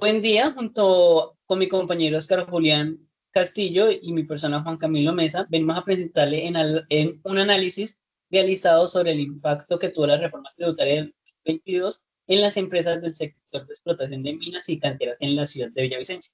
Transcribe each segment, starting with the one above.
Buen día, junto con mi compañero Oscar Julián Castillo y mi persona Juan Camilo Mesa, venimos a presentarle en un análisis realizado sobre el impacto que tuvo la reforma tributaria del 2022 en las empresas del sector de explotación de minas y canteras en la ciudad de Villavicencio.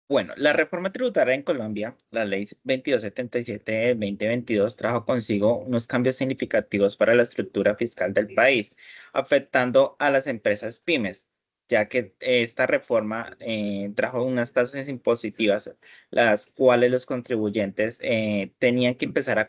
Bueno, la reforma tributaria en Colombia, la ley 2277 de 2022, trajo consigo unos cambios significativos para la estructura fiscal del país, afectando a las empresas pymes, ya que esta reforma trajo unas tasas impositivas, las cuales los contribuyentes tenían que empezar a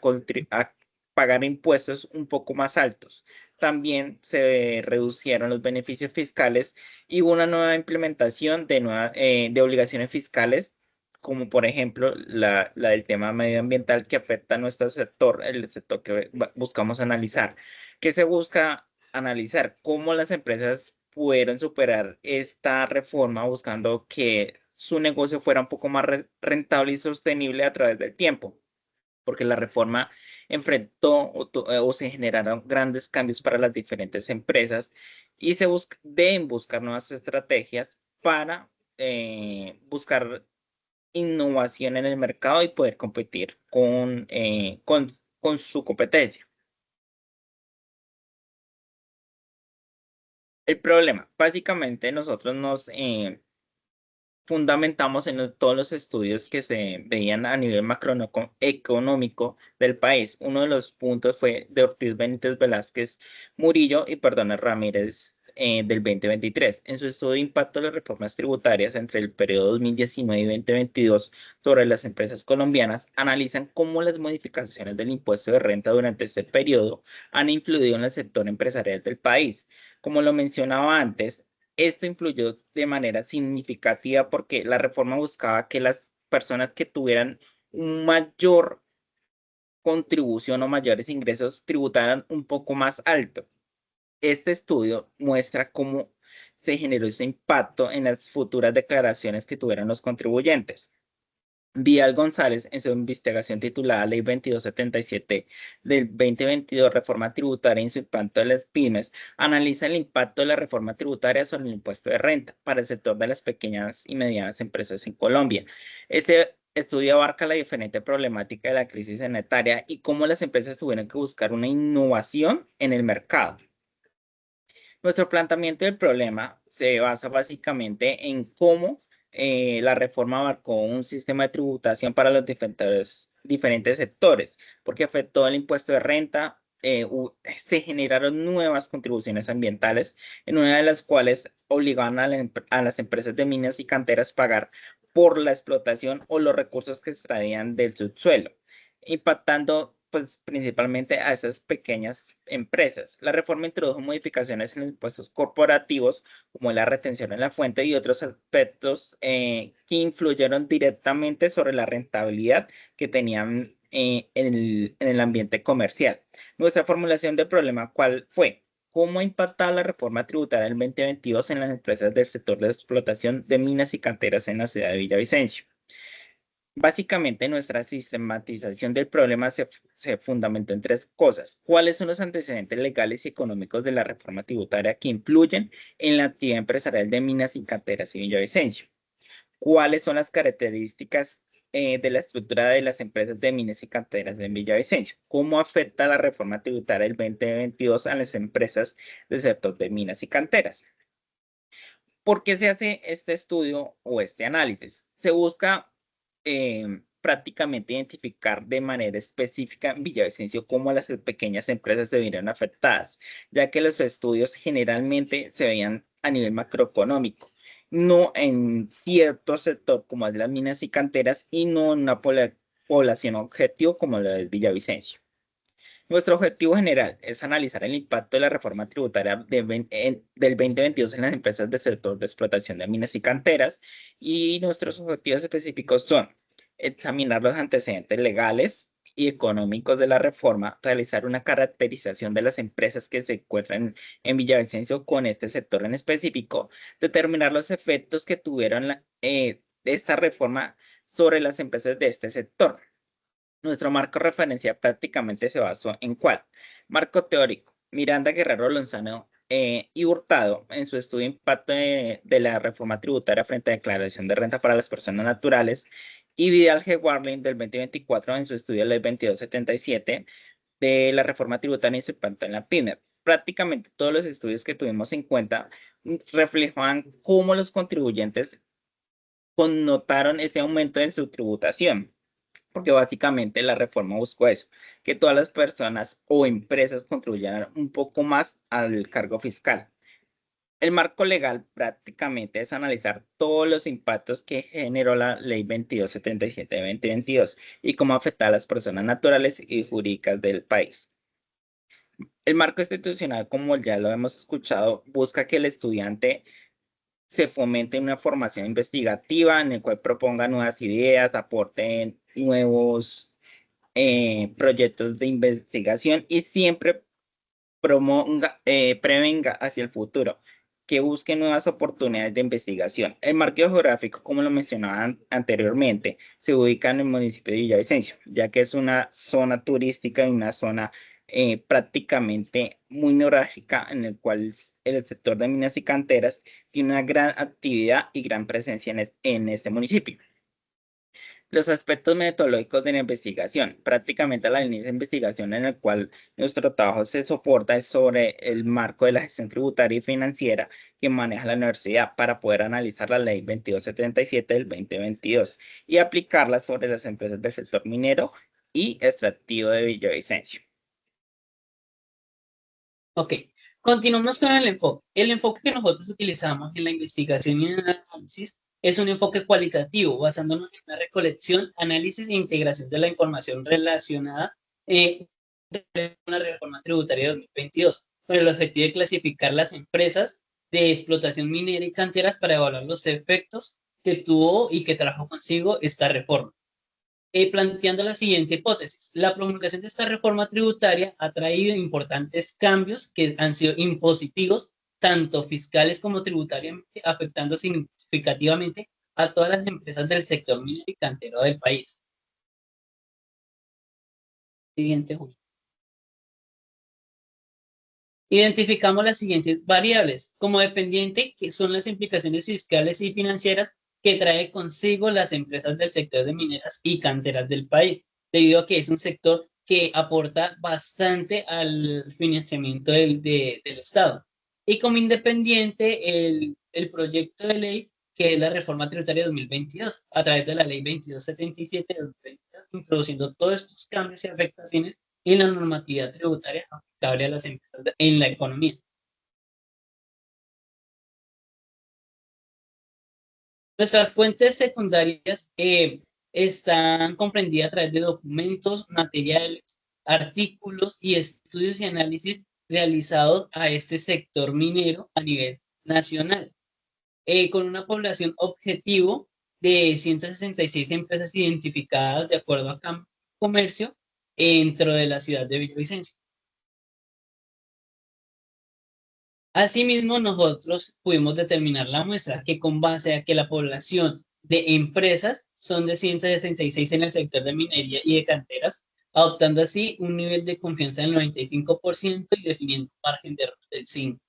pagar impuestos un poco más altos. También se reducieron los beneficios fiscales y hubo una nueva implementación de obligaciones fiscales, como por ejemplo la del tema medioambiental que afecta a nuestro sector, el sector que buscamos analizar. ¿Qué se busca analizar? Cómo las empresas pudieron superar esta reforma buscando que su negocio fuera un poco más rentable y sostenible a través del tiempo, porque la reforma enfrentó o se generaron grandes cambios para las diferentes empresas y deben buscar nuevas estrategias para buscar innovación en el mercado y poder competir con su competencia. El problema, básicamente nosotros nos fundamentamos en todos los estudios que se veían a nivel macroeconómico del país. Uno de los puntos fue de Ortiz Benítez Velázquez Murillo y Perdones Ramírez del 2023. En su estudio de impacto de las reformas tributarias entre el periodo 2019 y 2022 sobre las empresas colombianas, analizan cómo las modificaciones del impuesto de renta durante este periodo han influido en el sector empresarial del país. Como lo mencionaba antes, esto influyó de manera significativa porque la reforma buscaba que las personas que tuvieran un mayor contribución o mayores ingresos tributaran un poco más alto. Este estudio muestra cómo se generó ese impacto en las futuras declaraciones que tuvieran los contribuyentes. Vidal González, en su investigación titulada Ley 2277 del 2022, Reforma Tributaria y su impacto en las pymes, analiza el impacto de la reforma tributaria sobre el impuesto de renta para el sector de las pequeñas y medianas empresas en Colombia. Este estudio abarca la diferente problemática de la crisis sanitaria y cómo las empresas tuvieron que buscar una innovación en el mercado. Nuestro planteamiento del problema se basa básicamente en cómo la reforma abarcó un sistema de tributación para los diferentes sectores, porque afectó el impuesto de renta, se generaron nuevas contribuciones ambientales, en una de las cuales obligaban a las empresas de minas y canteras a pagar por la explotación o los recursos que extraían del subsuelo, impactando pues principalmente a esas pequeñas empresas. La reforma introdujo modificaciones en los impuestos corporativos, como la retención en la fuente y otros aspectos que influyeron directamente sobre la rentabilidad que tenían en el ambiente comercial. Nuestra formulación del problema, ¿cuál fue? ¿Cómo ha impactado la reforma tributaria del 2022 en las empresas del sector de explotación de minas y canteras en la ciudad de Villavicencio? Básicamente, nuestra sistematización del problema se fundamentó en tres cosas. ¿Cuáles son los antecedentes legales y económicos de la reforma tributaria que influyen en la actividad empresarial de minas y canteras y Villavicencio? ¿Cuáles son las características de la estructura de las empresas de minas y canteras en Villavicencio? ¿Cómo afecta la reforma tributaria del 2022 a las empresas del sector de minas y canteras? ¿Por qué se hace este estudio o este análisis? Se busca prácticamente identificar de manera específica en Villavicencio cómo las pequeñas empresas se vieron afectadas, ya que los estudios generalmente se veían a nivel macroeconómico, no en cierto sector como es las minas y canteras y no en una población objetivo como la de Villavicencio. Nuestro objetivo general es analizar el impacto de la reforma tributaria del 2022 en las empresas del sector de explotación de minas y canteras, y nuestros objetivos específicos son examinar los antecedentes legales y económicos de la reforma, realizar una caracterización de las empresas que se encuentran en Villavicencio con este sector en específico, determinar los efectos que tuvieron esta reforma sobre las empresas de este sector. Nuestro marco de referencia prácticamente se basó en ¿cuál? Marco teórico. Miranda Guerrero Lozano y Hurtado, en su estudio de impacto de la reforma tributaria frente a declaración de renta para las personas naturales, y Vidal G. Warling del 2024 en su estudio de ley 2277 de la reforma tributaria y su impacto en la PYME. Prácticamente todos los estudios que tuvimos en cuenta reflejaban cómo los contribuyentes connotaron ese aumento en su tributación, porque básicamente la reforma buscó eso, que todas las personas o empresas contribuyeran un poco más al cargo fiscal. El marco legal prácticamente es analizar todos los impactos que generó la ley 2277 de 2022 y cómo afecta a las personas naturales y jurídicas del país. El marco institucional, como ya lo hemos escuchado, busca que el estudiante se fomente una formación investigativa en el cual proponga nuevas ideas, aporte nuevos proyectos de investigación y siempre prevenga hacia el futuro, que busque nuevas oportunidades de investigación. El marco geográfico, como lo mencionaba anteriormente, se ubica en el municipio de Villavicencio, ya que es una zona turística y una zona prácticamente muy neurálgica en el cual el sector de minas y canteras tiene una gran actividad y gran presencia en este municipio. Los aspectos metodológicos de la investigación. Prácticamente la línea de investigación en la cual nuestro trabajo se soporta es sobre el marco de la gestión tributaria y financiera que maneja la universidad para poder analizar la ley 2277 del 2022 y aplicarla sobre las empresas del sector minero y extractivo de Villavicencio. Ok, continuamos con el enfoque. El enfoque que nosotros utilizamos en la investigación y en el análisis es un enfoque cualitativo, basándonos en la recolección, análisis e integración de la información relacionada con la reforma tributaria de 2022, con el objetivo de clasificar las empresas de explotación minera y canteras para evaluar los efectos que tuvo y que trajo consigo esta reforma. Planteando la siguiente hipótesis. La promulgación de esta reforma tributaria ha traído importantes cambios que han sido impositivos, tanto fiscales como tributariamente, afectando significativamente a todas las empresas del sector minero y cantero del país. Siguiente, Julio. Identificamos las siguientes variables como dependiente, que son las implicaciones fiscales y financieras que trae consigo las empresas del sector de mineras y canteras del país, debido a que es un sector que aporta bastante al financiamiento del Estado. Y como independiente, el proyecto de ley, que es la reforma tributaria 2022, a través de la ley 2277 de 2022, introduciendo todos estos cambios y afectaciones en la normatividad tributaria aplicable a las empresas en la economía. Nuestras fuentes secundarias están comprendidas a través de documentos, materiales, artículos y estudios y análisis realizados a este sector minero a nivel nacional, con una población objetivo de 166 empresas identificadas de acuerdo a comercio dentro de la ciudad de Villavicencio. Asimismo, nosotros pudimos determinar la muestra que con base a que la población de empresas son de 166 en el sector de minería y de canteras, adoptando así un nivel de confianza del 95% y definiendo un margen de error del 5%.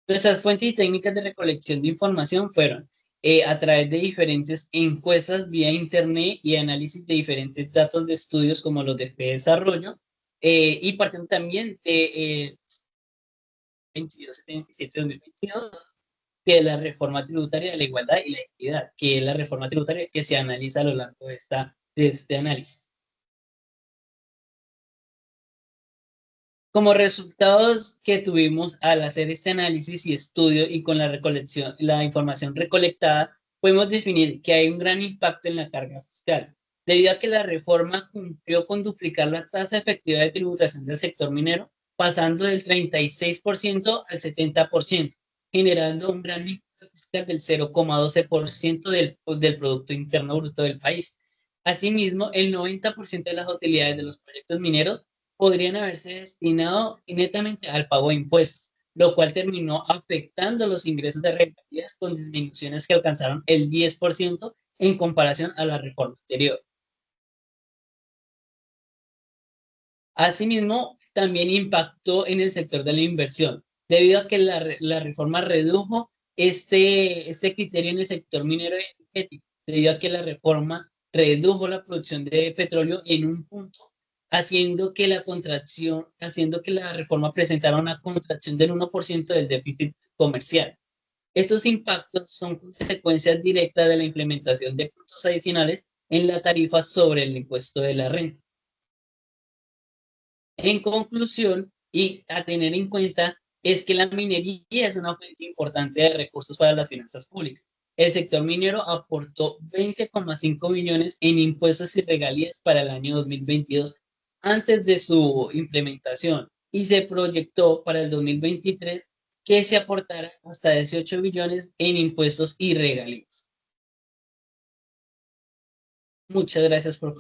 Nuestras fuentes y técnicas de recolección de información fueron a través de diferentes encuestas vía internet y análisis de diferentes datos de estudios como los de desarrollo, y partiendo también de 2277-2022, que es la reforma tributaria de la igualdad y la equidad, que es la reforma tributaria que se analiza a lo largo de este análisis. Como resultados que tuvimos al hacer este análisis y estudio y con la recolección, la información recolectada, podemos definir que hay un gran impacto en la carga fiscal, debido a que la reforma cumplió con duplicar la tasa efectiva de tributación del sector minero, pasando del 36% al 70%, generando un gran impacto fiscal del 0,12% del Producto Interno Bruto del país. Asimismo, el 90% de las utilidades de los proyectos mineros podrían haberse destinado netamente al pago de impuestos, lo cual terminó afectando los ingresos de regalías con disminuciones que alcanzaron el 10% en comparación a la reforma anterior. Asimismo, también impactó en el sector de la inversión, debido a que la reforma redujo este criterio en el sector minero y energético, debido a que la reforma redujo la producción de petróleo en un punto, haciendo que la reforma presentara una contracción del 1% del déficit comercial. Estos impactos son consecuencias directas de la implementación de puntos adicionales en la tarifa sobre el impuesto de la renta. En conclusión, y a tener en cuenta, es que la minería es una fuente importante de recursos para las finanzas públicas. El sector minero aportó 20,5 billones en impuestos y regalías para el año 2022 antes de su implementación y se proyectó para el 2023 que se aportara hasta 18 billones en impuestos y regalías. Muchas gracias por